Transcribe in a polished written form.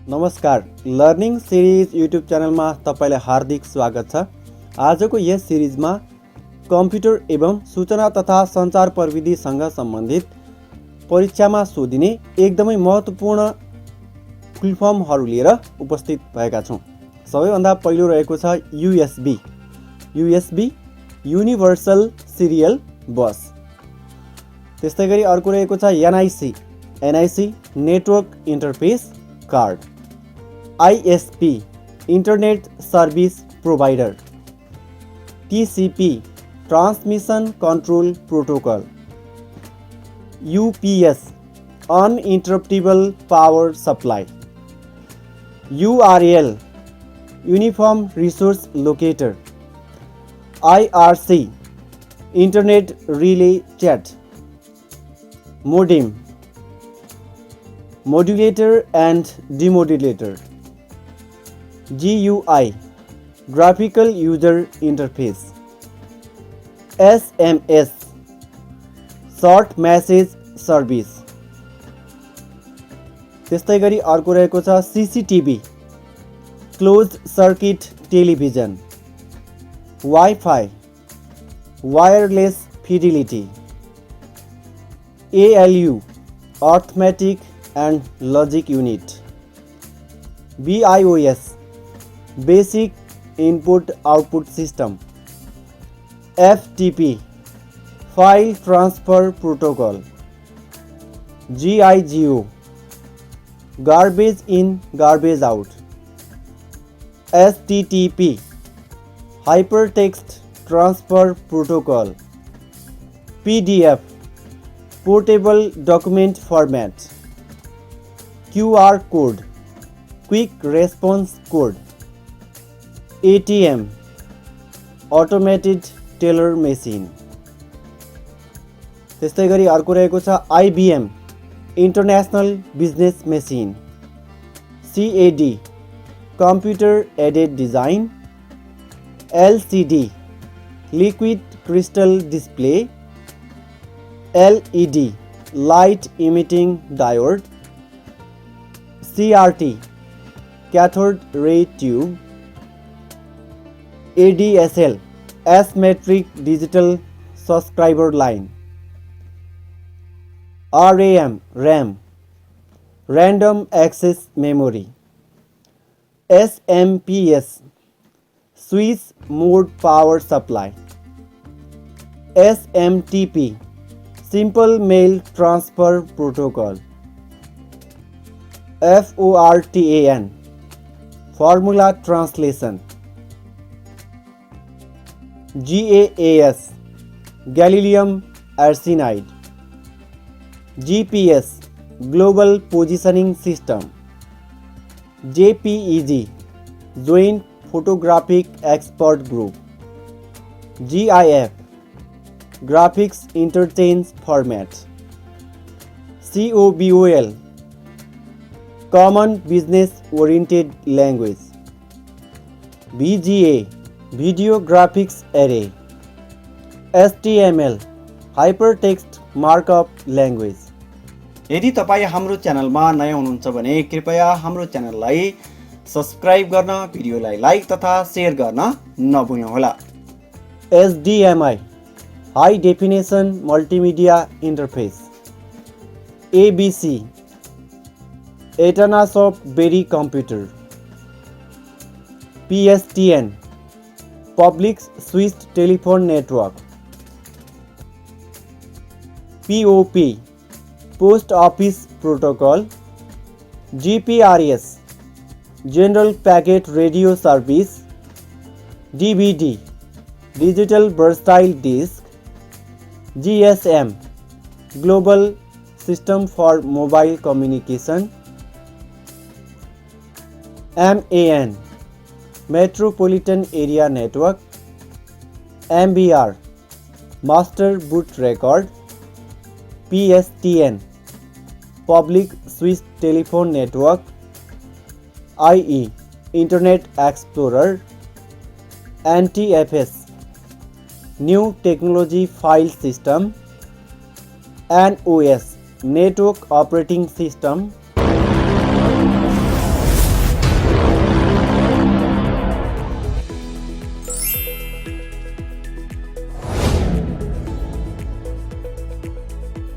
नमस्कार, learning series YouTube च्यानलमा तपाईँलाई हार्दिक स्वागत छ। आजको यस सिरिजमा कम्प्युटर एवं सूचना तथा सञ्चार प्रविधिसँग सम्बन्धित परीक्षामा सोधिने एकदमै महत्त्वपूर्ण फुल फर्महरू लिएर उपस्थित भएका छौँ। सबैभन्दा पहिलो रहेको छ युएसबी युनिभर्सल सिरियल बस। त्यस्तै गरी अर्को रहेको छ NIC network interface card, ISP internet service provider, TCP transmission control protocol, UPS uninterruptible power supply, URL uniform resource locator, IRC internet relay chat, modem modulator and demodulator, GUI graphical user interface, SMS short message service। त्यस्तै गरी अर्को रहेको छ CCTV close circuit television, wifi wireless fidelity, ALU arithmetic and logic unit, BIOS basic input output system, FTP file transfer protocol, GIGO garbage in garbage out, STTP hypertext transfer protocol, PDF portable document format, QR code quick response code, ATM automated teller machine। त्यस्तै गरी अर्को रहेको छ IBM international business machine, CAD computer aided design, LCD liquid crystal display, LED light emitting diode, CRT cathode ray tube, ADSL asymmetric digital subscriber line, RAM random access memory, SMPS switch mode power supply, SMTP simple mail transfer protocol, FORTAN formula translation, GAAS gallium arsenide, GPS global positioning system, JPEG joint photographic expert group, GIF graphics interchange format, COBOL common business oriented language, VGA video graphics array, HTML hypertext markup language। यदि तपाईँ हाम्रो च्यानलमा नयाँ हुनुहुन्छ भने कृपया हाम्रो च्यानललाई सब्स्क्राइब गर्न, भिडियोलाई लाइक तथा सेयर गर्न नभुल्नुहोला। HDMI high definition multimedia interface, ABC Atanasoff Berry computer, PSTN public switched telephone network, POP post office protocol, GPRS general packet radio service, DVD digital versatile disc, GSM global system for mobile communication, MAN metropolitan area network, MBR master boot record, PSTN public switch telephone network, IE Internet Explorer, NTFS new technology file system, NOS network operating system,